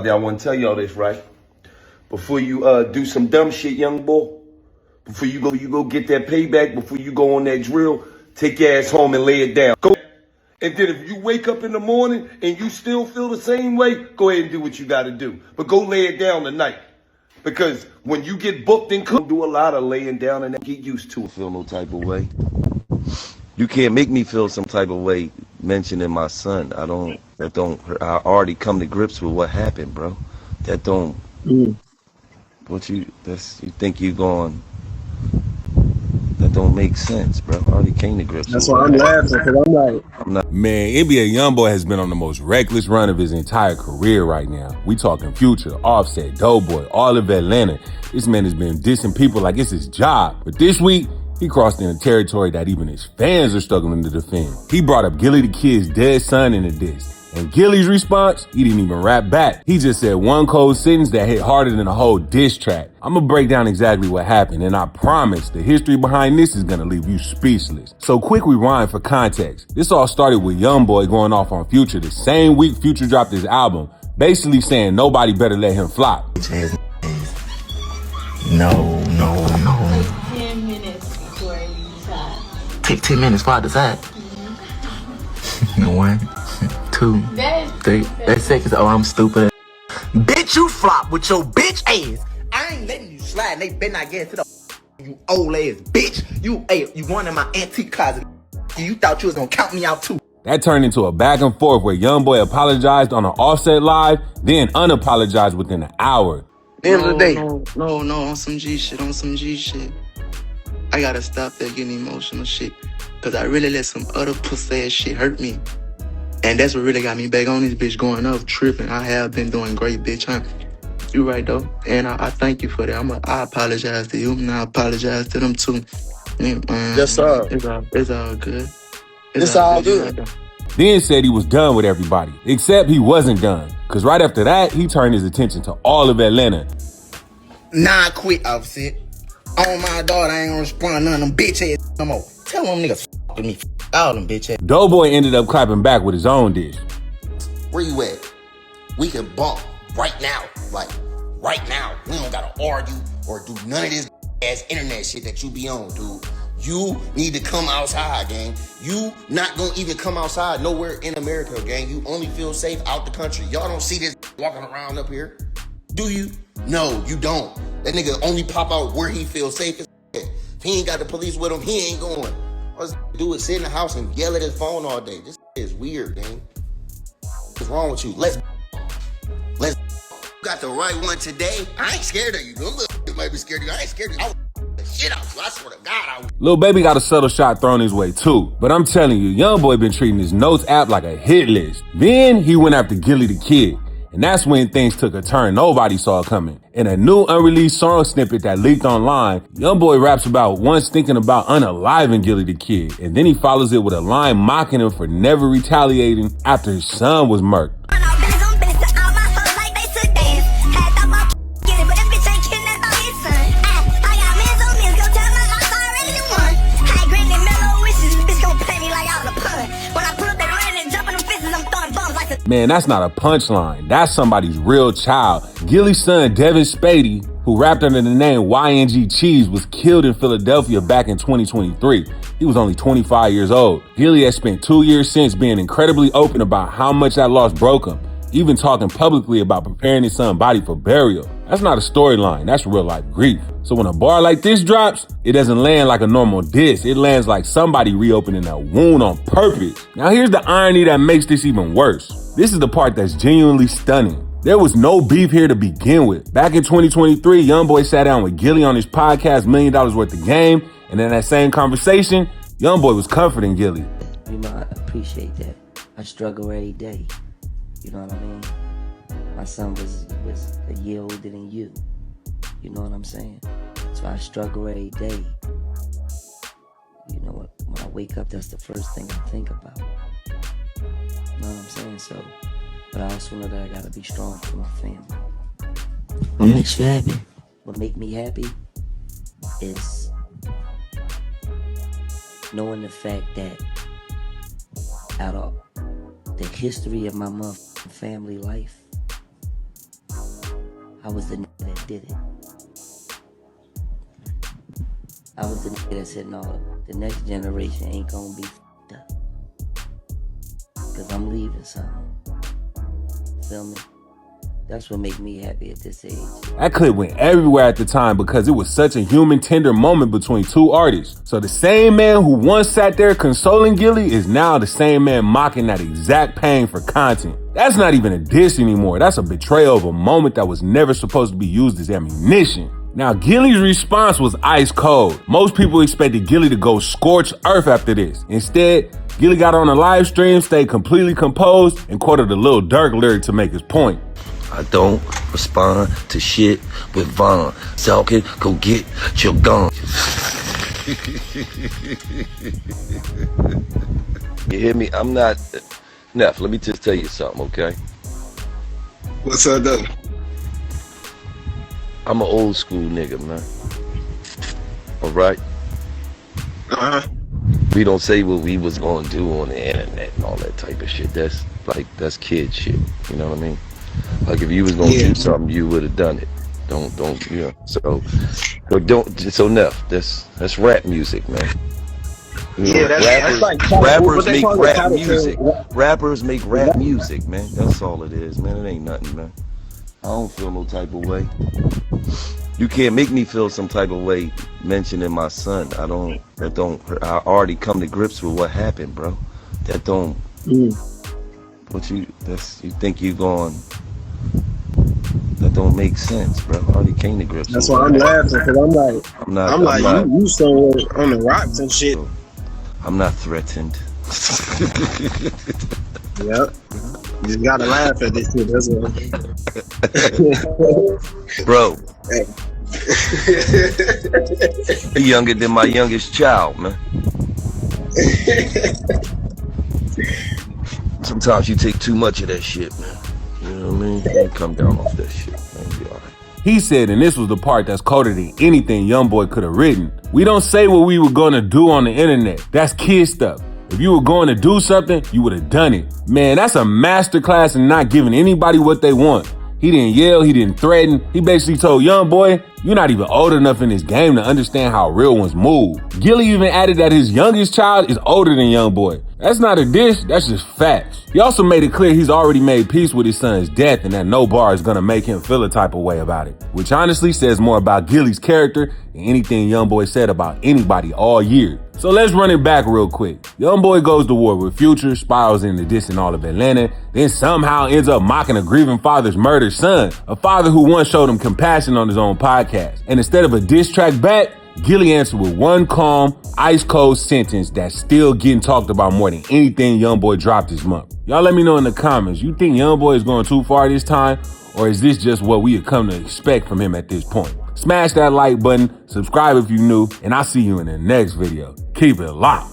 I want to tell y'all this, right? Before you do some dumb shit, young boy, before you go get that payback, before you go on that drill, take your ass home and lay it down. Go. And then if you wake up in the morning and you still feel the same way, go ahead and do what you got to do. But go lay it down tonight. Because when you get booked and cooked, do a lot of laying down and get used to it. Feel no type of way. You can't make me feel some type of way mentioning my son. I already come to grips with what happened, bro. That don't, you think you going, that don't make sense, bro. I already came to grips That's with why I'm laughing, because I'm like, Man, NBA Youngboy has been on the most reckless run of his entire career right now. We talking Future, Offset, Doughboy, all of Atlanta. This man has been dissing people like it's his job. But this week, he crossed into territory that even his fans are struggling to defend. He brought up Gillie the Kid's dead son in a diss. And Gillie's response, he didn't even rap back. He just said one cold sentence that hit harder than a whole diss track. I'm gonna break down exactly what happened, and I promise the history behind this is gonna leave you speechless. So quick rewind for context. This all started with Youngboy going off on Future the same week Future dropped his album, basically saying nobody better let him flop. No. 10 minutes before you decide. Take 10 minutes before I decide. 1, 2, 3. That's seconds. Oh, I'm stupid. Bitch, you flop with your bitch ass. I ain't letting you slide. They better not get into the you old ass bitch. You going in my antique closet. You thought you was gonna count me out too. That turned into a back and forth where Youngboy apologized on an Offset live, then unapologized within an hour. End of the day. No, on some G shit, I gotta stop that getting emotional shit. Cause I really let some other pussy ass shit hurt me. And that's what really got me back on this bitch going up, tripping. I have been doing great, bitch. You right though. And I thank you for that. I apologize to you and I apologize to them too. yes, sir. It's all good. It's all good. Right Then said he was done with everybody, except he wasn't done. Cause right after that, he turned his attention to all of Atlanta. Nah, I quit, Offset. On my daughter, I ain't gonna respond to none of them bitch ass no more. Tell them niggas f with me, all them bitch ass. Doughboy ended up clapping back with his own dish. Where you at? We can bump right now. Like, right now. We don't gotta argue or do none of this ass internet shit that you be on, dude. You need to come outside, gang. You not gonna even come outside nowhere in America, gang. You only feel safe out the country. Y'all don't see this walking around up here. Do you? No, you don't. That nigga only pop out where he feels safe. If he ain't got the police with him, he ain't going. All this do is sit in the house and yell at his phone all day. This is weird, gang. What's wrong with you? Let's got the right one today. I ain't scared of you. Them little might be scared of you. I ain't scared of you. I would shit out you. I swear to God, I would. Lil Baby got a subtle shot thrown his way too. But I'm telling you, Youngboy been treating his notes app like a hit list. Then he went after Gillie the Kid. And that's when things took a turn nobody saw coming. In a new unreleased song snippet that leaked online, Youngboy raps about once thinking about unaliving Gillie the Kid, and then he follows it with a line mocking him for never retaliating after his son was murked. Man, that's not a punchline. That's somebody's real child. Gillie's son, Devin Spady, who rapped under the name YNG Cheese, was killed in Philadelphia back in 2023. He was only 25 years old. Gillie has spent 2 years since being incredibly open about how much that loss broke him, even talking publicly about preparing his son's body for burial. That's not a storyline, that's real life grief. So when a bar like this drops, it doesn't land like a normal diss. It lands like somebody reopening a wound on purpose. Now here's the irony that makes this even worse. This is the part that's genuinely stunning. There was no beef here to begin with. Back in 2023, Youngboy sat down with Gillie on his podcast, $1 Million Worth of Game, and in that same conversation, Youngboy was comforting Gillie. You know, I appreciate that. I struggle every day. You know what I mean? My son was a year older than you. You know what I'm saying? So I struggle every day. You know what? When I wake up, that's the first thing I think about. You know what I'm saying? So, but I also know that I gotta be strong for my family. What makes you happy? What make me happy is knowing the fact that out of the history of my family life, I was the nigga that did it. I was the nigga that said, no, the next generation ain't gonna be f***ed up. Cause I'm leaving something. Feel me? That's what made me happy at this age. That clip went everywhere at the time because it was such a human, tender moment between two artists. So the same man who once sat there consoling Gillie is now the same man mocking that exact pain for content. That's not even a diss anymore. That's a betrayal of a moment that was never supposed to be used as ammunition. Now, Gillie's response was ice cold. Most people expected Gillie to go scorch earth after this. Instead, Gillie got on a live stream, stayed completely composed, and quoted a Lil Durk lyric to make his point. I don't respond to shit with Vaughn. Salkin, go get your gun. You hear me? I'm not... Neff, let me just tell you something, okay? What's up, though? I'm an old school nigga, man. All right? We don't say what we was gonna do on the internet and all that type of shit. That's kid shit. You know what I mean? Like if you was gonna do something, you would have done it. Don't, you know. So Neff, that's rap music, man. You know, that's like rappers make rap music. Rappers make rap music, man. That's all it is, man. It ain't nothing, man. I don't feel no type of way. You can't make me feel some type of way mentioning my son. I already come to grips with what happened, bro. That don't. What you think you going? That don't make sense, bro. I already came to grips. That's why I'm laughing, cause I'm like, you somewhere on the rocks and shit. I'm not threatened. Yep. You just gotta laugh at this shit. That's what. Bro. You're younger than my youngest child, man. Sometimes you take too much of that shit, man. You know what I mean? You come down off that shit, man. Be all right. He said, and this was the part that's colder than anything Youngboy could have written, we don't say what we were gonna do on the internet. That's kid stuff. If you were going to do something, you would have done it. Man, that's a masterclass in not giving anybody what they want. He didn't yell, he didn't threaten. He basically told Youngboy, you're not even old enough in this game to understand how real ones move. Gillie even added that his youngest child is older than Youngboy. That's not a diss, that's just facts. He also made it clear he's already made peace with his son's death and that no bar is gonna make him feel a type of way about it. Which honestly says more about Gillie's character than anything Youngboy said about anybody all year. So let's run it back real quick. Youngboy goes to war with Future, spirals into dissing all of Atlanta, then somehow ends up mocking a grieving father's murdered son, a father who once showed him compassion on his own podcast. And instead of a diss track back, Gillie answered with one calm, ice-cold sentence that's still getting talked about more than anything Youngboy dropped this month. Y'all let me know in the comments, you think Youngboy is going too far this time, or is this just what we have come to expect from him at this point? Smash that like button, subscribe if you're new, and I'll see you in the next video. Keep it locked.